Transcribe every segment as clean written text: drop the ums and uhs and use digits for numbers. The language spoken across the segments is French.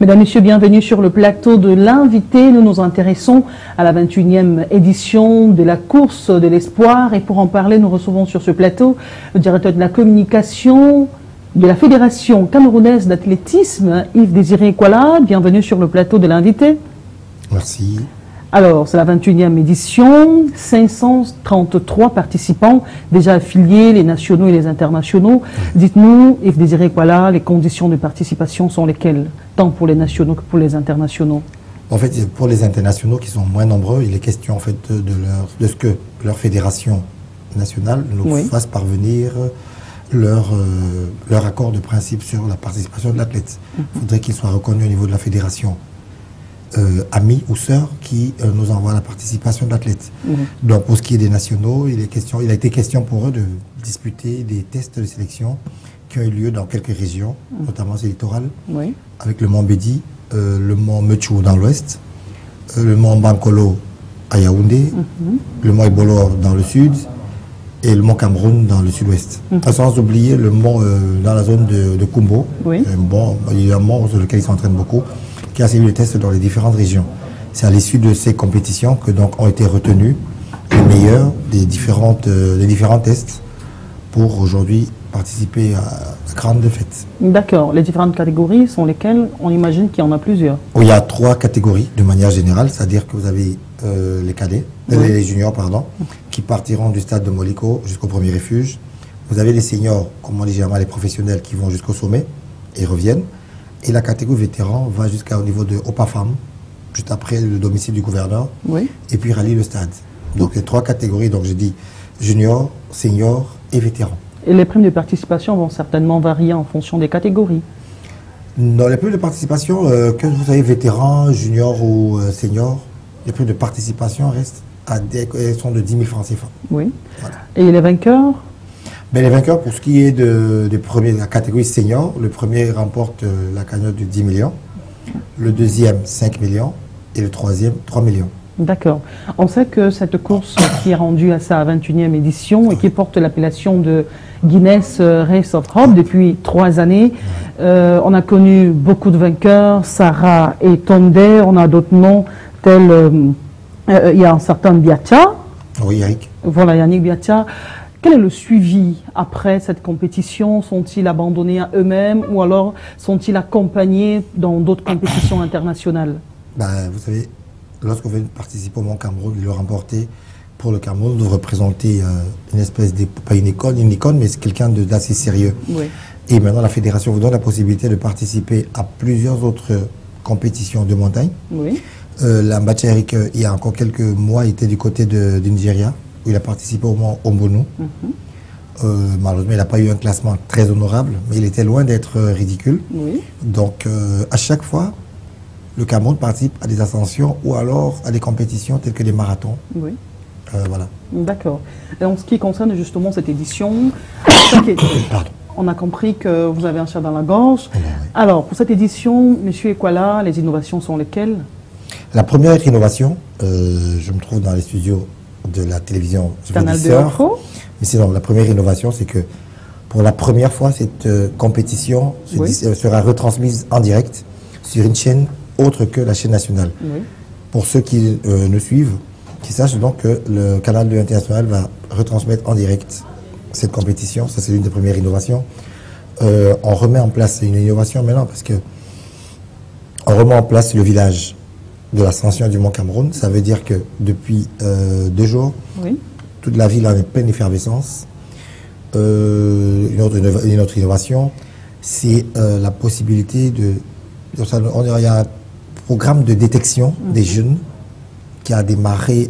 Mesdames, Messieurs, bienvenue sur le plateau de l'invité. Nous nous intéressons à la 21e édition de la course de l'espoir. Et pour en parler, nous recevons sur ce plateau le directeur de la communication de la Fédération camerounaise d'athlétisme, Yves Désiré Kwala. Bienvenue sur le plateau de l'invité. Merci. Alors, c'est la 21e édition, 533 participants déjà affiliés, les nationaux et les internationaux. Dites-nous, Yves Désiré Kwala, les conditions de participation sont lesquelles, tant pour les nationaux que pour les internationaux? En fait, pour les internationaux qui sont moins nombreux, il est question en fait de ce que leur fédération nationale nous fasse parvenir leur accord de principe sur la participation de l'athlète. Il faudrait qu'il soit reconnu au niveau de la fédération. Amis ou sœurs qui nous envoient la participation de l'athlète. Donc pour ce qui est des nationaux, il a été question pour eux de disputer des tests de sélection qui ont eu lieu dans quelques régions, notamment les littorales, avec le mont Bédi, le mont Mechou dans l'ouest, le mont Bankolo à Yaoundé, le mont Ebolo dans le sud et le mont Cameroun dans le sud-ouest. Sans oublier le mont dans la zone de Kumbo, il y a un mont sur lequel ils s'entraînent beaucoup, qui a suivi le test dans les différentes régions. C'est à l'issue de ces compétitions que donc ont été retenus les meilleurs des différents tests pour aujourd'hui participer à la grande fête. D'accord. Les différentes catégories sont lesquelles? On imagine qu'il y en a plusieurs. Il y a 3 catégories de manière générale, c'est-à-dire que vous avez les cadets, les juniors, pardon, qui partiront du stade de Moliko jusqu'au premier refuge. Vous avez les seniors, comme on dit généralement les professionnels, qui vont jusqu'au sommet et reviennent. Et la catégorie vétéran va jusqu'au niveau de Opafam, juste après le domicile du gouverneur, et puis rallie le stade. Donc les 3 catégories, donc j'ai dit junior, senior et vétéran. Et les primes de participation vont certainement varier en fonction des catégories? Non, les primes de participation, que vous soyez vétéran, junior ou senior, les primes de participation restent sont de 10 000 francs CFA. Oui. Voilà. Et les vainqueurs? Ben, les vainqueurs, pour ce qui est de la catégorie senior, le premier remporte la cagnotte de 10 millions, le deuxième 5 millions et le troisième 3 millions. D'accord. On sait que cette course qui est rendue à sa 21e édition et qui porte l'appellation de Guinness Race of Hope depuis 3 années, on a connu beaucoup de vainqueurs, Sarah et Tonde, on a d'autres noms tels, il y a un certain Biatia. Oui, Yannick. Voilà, Yannick Biatia. Quel est le suivi après cette compétition? Sont-ils abandonnés à eux-mêmes ou alors sont-ils accompagnés dans d'autres compétitions internationales? Vous savez, lorsqu'on veut participer au Mont Cameroun, de le remporter pour le Cameroun, de représenter une espèce de, pas une icône, mais c'est quelqu'un d'assez sérieux. Et maintenant, la fédération vous donne la possibilité de participer à plusieurs autres compétitions de montagne. La Mbachérique, il y a encore quelques mois, il était du côté du Nigeria, où il a participé au Mont Ombonu. Malheureusement, il n'a pas eu un classement très honorable, mais il était loin d'être ridicule. Donc, à chaque fois, le Cameroun participe à des ascensions ou alors à des compétitions telles que des marathons. Voilà. D'accord. Et en ce qui concerne justement cette édition, on a compris que vous avez un chat dans la gorge. Alors, pour cette édition, M. Kwala, les innovations sont lesquelles? La première innovation, je me trouve dans les studios de la télévision Canal 2 Info. Mais sinon, la première innovation, c'est que pour la première fois, cette compétition sera retransmise en direct sur une chaîne autre que la chaîne nationale. Pour ceux qui nous suivent, qui sachent donc que le Canal 2 International va retransmettre en direct cette compétition. Ça, c'est l'une des premières innovations. On remet en place une innovation maintenant parce que on remet en place le village de l'ascension du Mont Cameroun. Ça veut dire que depuis 2 jours, toute la ville est en pleine effervescence. Une autre innovation, c'est la possibilité de... Il y a un programme de détection des jeunes qui a démarré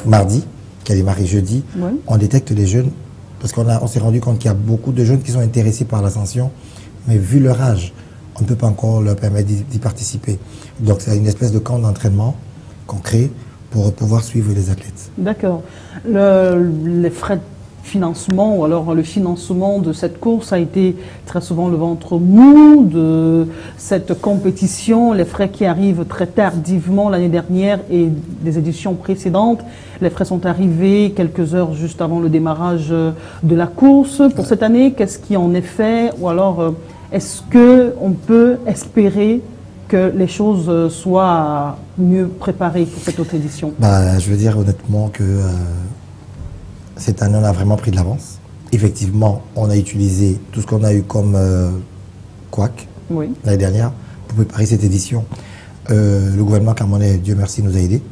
mardi, qui a démarré jeudi. On détecte les jeunes parce qu'on s'est rendu compte qu'il y a beaucoup de jeunes qui sont intéressés par l'ascension, mais vu leur âge, on ne peut pas encore leur permettre d'y participer. Donc c'est une espèce de camp d'entraînement qu'on crée pour pouvoir suivre les athlètes. D'accord. Les frais financement, ou alors le financement de cette course a été très souvent le ventre mou de cette compétition, les frais qui arrivent très tardivement l'année dernière et des éditions précédentes. Les frais sont arrivés quelques heures juste avant le démarrage de la course. Pour cette année, qu'est-ce qui en est fait? Ou alors, est-ce qu'on peut espérer que les choses soient mieux préparées pour cette autre édition? Je veux dire honnêtement que cette année, on a vraiment pris de l'avance. Effectivement, on a utilisé tout ce qu'on a eu comme couac l'année dernière pour préparer cette édition. Le gouvernement camerounais, Dieu merci, nous a aidés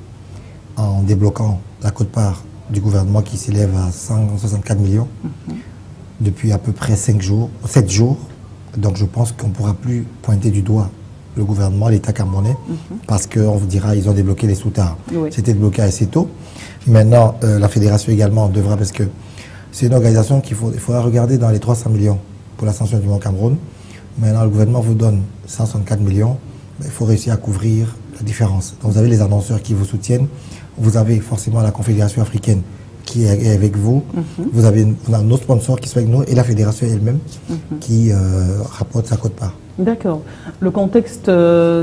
en débloquant la quote-part du gouvernement qui s'élève à 164 millions depuis à peu près 7 jours. Donc je pense qu'on ne pourra plus pointer du doigt le gouvernement, l'État camerounais, parce qu'on vous dira ils ont débloqué les sous-tards. C'était débloqué assez tôt. Maintenant, la fédération également devra, parce que c'est une organisation qu'il faudra regarder dans les 300 millions pour l'ascension du Mont Cameroun. Maintenant, le gouvernement vous donne 164 millions, il faut réussir à couvrir la différence. Donc, vous avez les annonceurs qui vous soutiennent, vous avez forcément la Confédération africaine qui est avec vous, vous avez nos sponsors qui sont avec nous et la fédération elle-même qui rapporte sa quote-part. D'accord. Le contexte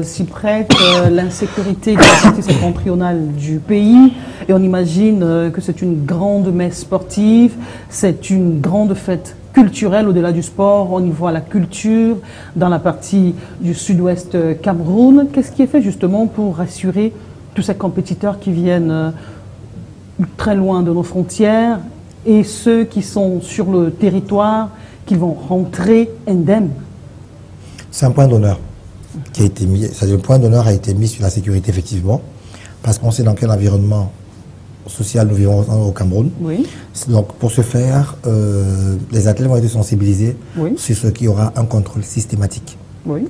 s'y prête, l'insécurité de la partie septentrionale du pays, et on imagine que c'est une grande messe sportive, c'est une grande fête culturelle au-delà du sport. On y voit la culture dans la partie du sud-ouest Cameroun. Qu'est-ce qui est fait justement pour rassurer tous ces compétiteurs qui viennent très loin de nos frontières et ceux qui sont sur le territoire, qui vont rentrer indemnes? C'est un point d'honneur qui a été mis. Le point d'honneur a été mis sur la sécurité, effectivement, parce qu'on sait dans quel environnement social nous vivons au Cameroun. Donc, pour ce faire, les athlètes vont être sensibilisés sur ce qu'il y aura un contrôle systématique.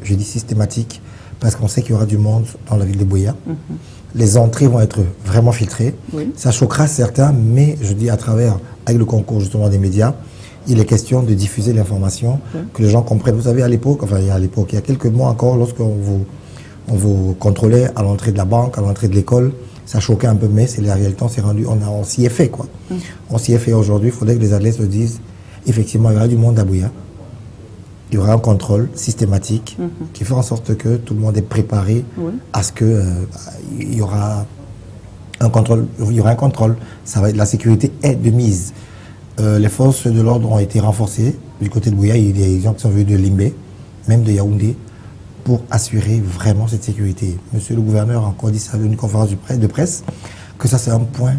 Je dis systématique parce qu'on sait qu'il y aura du monde dans la ville de Buea. Les entrées vont être vraiment filtrées. Ça choquera certains, mais je dis à travers, avec le concours justement des médias, il est question de diffuser l'information, que les gens comprennent. Vous savez, à l'époque, il y a quelques mois encore, lorsqu'on vous contrôlait à l'entrée de la banque, à l'entrée de l'école, ça choquait un peu, mais c'est la réalité, on s'est rendu, on s'y est fait, quoi. On s'y est fait aujourd'hui. Il faudrait que les athlètes se disent, effectivement, il y aura du monde à Buea. Il y aura un contrôle systématique qui fait en sorte que tout le monde est préparé à ce que il y aura un contrôle. Il y aura un contrôle. Ça va être, la sécurité est de mise. Les forces de l'ordre ont été renforcées. Du côté de Buea, il y a des gens qui sont venus de Limbé, même de Yaoundé, pour assurer vraiment cette sécurité. Monsieur le gouverneur a encore dit ça dans une conférence de presse, que ça c'est un point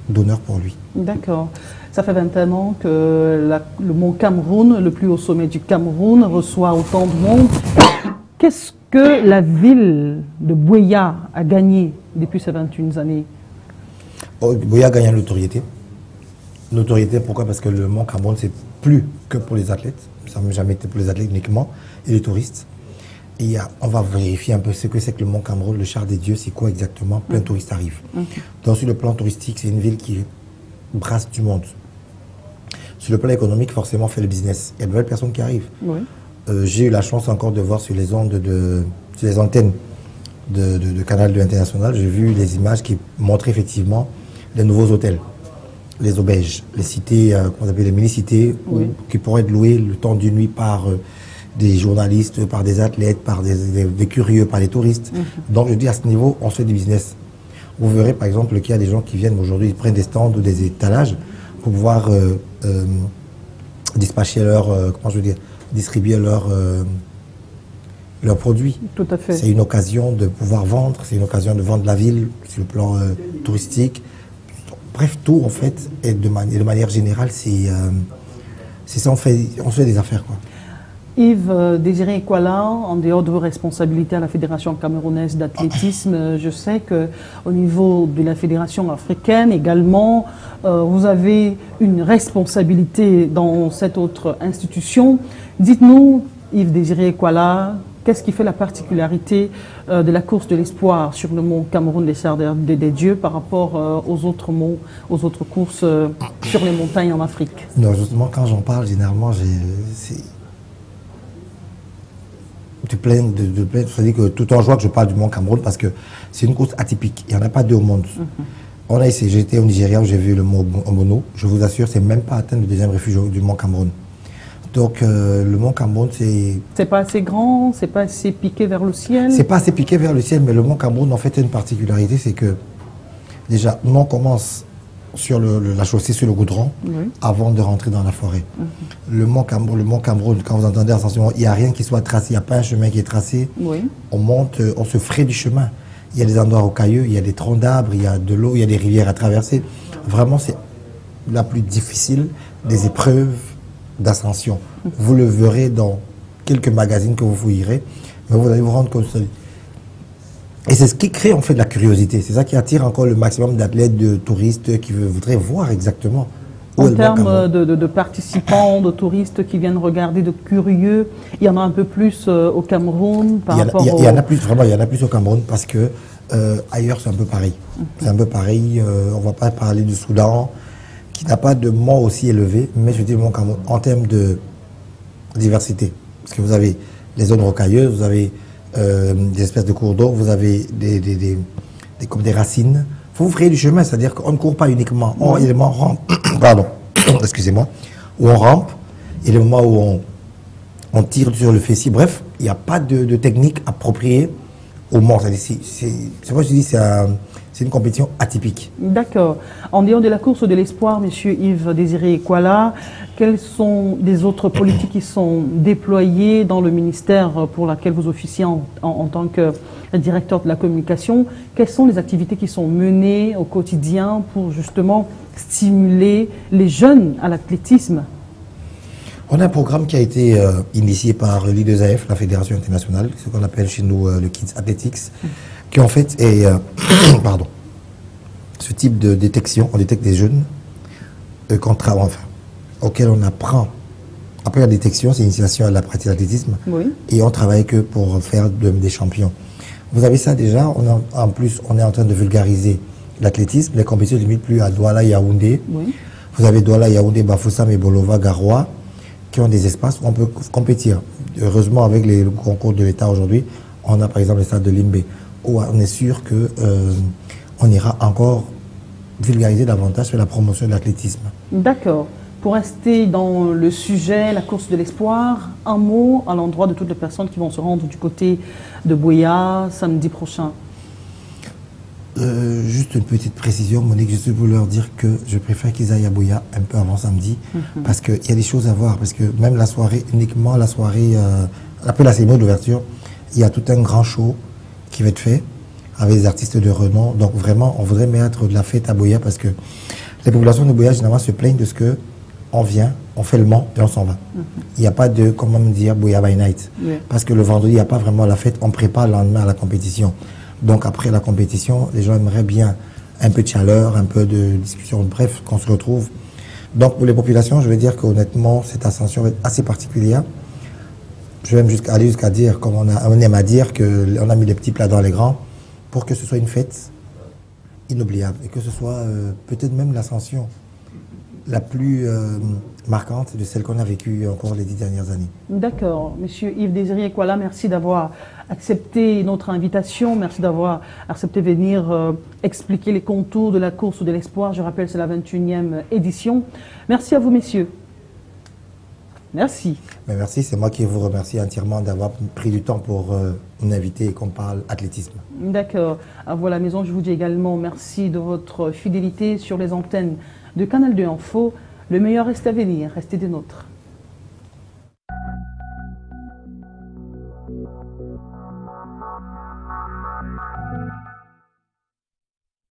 d'honneur pour lui. D'accord. Ça fait 21 ans que le Mont Cameroun, le plus haut sommet du Cameroun, reçoit autant de monde. Qu'est-ce que la ville de Buea a gagné depuis ces 21 années? Buea a gagné l'autorité. Notoriété, pourquoi? Parce que le Mont Cameroun, c'est plus que pour les athlètes. Ça n'a jamais été pour les athlètes uniquement, et les touristes. Et on va vérifier un peu ce que c'est que le Mont Cameroun, le char des dieux, c'est quoi exactement? Plein de touristes arrivent. Donc sur le plan touristique, c'est une ville qui brasse du monde. Sur le plan économique, forcément, on fait le business. Il y a de nouvelles personnes qui arrivent. J'ai eu la chance encore de voir sur les ondes sur les antennes de Canal 2 International, j'ai vu les images qui montraient effectivement les nouveaux hôtels. Les auberges, les cités, qu'on appelle les mini-cités, qui pourraient être louées le temps d'une nuit par des journalistes, par des athlètes, par des curieux, par des touristes. Donc je dis à ce niveau, on se fait du business. Vous verrez par exemple qu'il y a des gens qui viennent aujourd'hui, ils prennent des stands ou des étalages pour pouvoir dispatcher distribuer leurs produits. Tout à fait. C'est une occasion de pouvoir vendre, c'est une occasion de vendre la ville sur le plan touristique. Bref, tout en fait, et de manière générale, c'est ça, on fait des affaires, quoi. Yves Désiré Ekwala, en dehors de vos responsabilités à la Fédération camerounaise d'athlétisme, je sais qu'au niveau de la Fédération africaine également, vous avez une responsabilité dans cette autre institution. Dites-nous, Yves Désiré Ekwala, qu'est-ce qui fait la particularité de la course de l'espoir sur le Mont Cameroun des Chars des Dieux par rapport aux autres courses sur les montagnes en Afrique? Non, justement, quand j'en parle, généralement, c'est-à-dire que tout en joie que je parle du Mont Cameroun parce que c'est une course atypique. Il n'y en a pas deux au monde. On a essayé, j'étais au Nigeria où j'ai vu le mont Omono. Je vous assure, c'est même pas atteindre le deuxième refuge du mont Cameroun. Donc le mont Cameroun, c'est... C'est pas assez grand, c'est pas assez piqué vers le ciel. C'est pas assez piqué vers le ciel, mais le mont Cameroun, en fait, a une particularité, c'est que déjà, nous on commence sur la chaussée, sur le goudron, oui, avant de rentrer dans la forêt. Le mont Cameroun, quand vous entendez Ascension, il n'y a rien qui soit tracé, il n'y a pas un chemin qui est tracé. Oui. On monte, on se fraye du chemin. Il y a des endroits rocailleux, il y a des troncs d'arbres, il y a de l'eau, il y a des rivières à traverser. Vraiment, c'est la plus difficile des épreuves d'ascension. Vous le verrez dans quelques magazines que vous fouillerez, mais vous allez vous rendre compte. Et c'est ce qui crée en fait de la curiosité. C'est ça qui attire encore le maximum d'athlètes, de touristes qui voudraient voir exactement. En termes de participants, de touristes qui viennent regarder, de curieux, il y en a un peu plus au Cameroun par rapport Il y en a plus, vraiment, il y en a plus au Cameroun parce que ailleurs c'est un peu pareil. C'est un peu pareil, on ne va pas parler du Soudan, qui n'a pas de mont aussi élevé, mais je dis mon Cameroun en termes de diversité. Parce que vous avez les zones rocailleuses, vous avez des espèces de cours d'eau, vous avez comme des racines. Il faut vous frayer du chemin, c'est-à-dire qu'on ne court pas uniquement. Il y a des moments où on rampe, pardon, excusez-moi, où on rampe, et les moments où on tire sur le fessier. Bref, il n'y a pas de technique appropriée au mont. C'est moi je dis, c'est une compétition atypique. D'accord. En dehors de la course de l'espoir, Monsieur Yves Désiré Ekwala, quelles sont les autres politiques qui sont déployées dans le ministère pour lequel vous officiez en tant que directeur de la communication? Quelles sont les activités qui sont menées au quotidien pour justement stimuler les jeunes à l'athlétisme? On a un programme qui a été initié par l'I2AF, la Fédération internationale, ce qu'on appelle chez nous le Kids Athletics, qui en fait est, pardon, ce type de détection, on détecte des jeunes auxquels on apprend. Après la détection, c'est l'initiation à la pratique de l'athlétisme, oui, et on travaille que pour faire des champions. Vous avez ça déjà, en plus on est en train de vulgariser l'athlétisme, les compétitions ne limitent plus à Douala, Yaoundé. Oui. Vous avez Douala, Yaoundé, Bafoussam et Bolova, Garoua, qui ont des espaces où on peut compétir. Heureusement, avec les concours de l'État aujourd'hui, on a par exemple le stade de Limbe, où on est sûr qu'on ira encore vulgariser davantage sur la promotion de l'athlétisme. D'accord. Pour rester dans le sujet, la course de l'espoir, un mot à l'endroit de toutes les personnes qui vont se rendre du côté de Buea samedi prochain. Juste une petite précision, Monique, je suis pour leur dire que je préfère qu'ils aillent à Buea un peu avant samedi, parce qu'il y a des choses à voir, parce que même la soirée, uniquement la soirée, après la cérémonie d'ouverture, il y a tout un grand show qui va être fait avec des artistes de renom. Donc vraiment, on voudrait mettre de la fête à Buea, parce que les populations de Buea, généralement, se plaignent de ce que on vient, on fait le mont et on s'en va. Il n'y a pas de, comment dire, Buea by night. Parce que le vendredi, il n'y a pas vraiment la fête, on prépare le lendemain à la compétition. Donc après la compétition, les gens aimeraient bien un peu de chaleur, un peu de discussion, bref, qu'on se retrouve. Donc pour les populations, je vais dire qu'honnêtement, cette ascension est assez particulière. Je vais même aller jusqu'à dire, comme on aime à dire, qu'on a mis les petits plats dans les grands pour que ce soit une fête inoubliable et que ce soit peut-être même l'ascension la plus marquante de celle qu'on a vécue encore les 10 dernières années. D'accord. Monsieur Yves Désiré Ekwala, merci d'avoir accepté notre invitation. Merci d'avoir accepté de venir expliquer les contours de la course de l'espoir. Je rappelle, c'est la 21e édition. Merci à vous, messieurs. Merci. Mais merci, c'est moi qui vous remercie entièrement d'avoir pris du temps pour nous inviter et qu'on parle athlétisme. D'accord. À vous à la maison, je vous dis également merci de votre fidélité sur les antennes de Canal 2 Info. Le meilleur reste à venir. Restez des nôtres.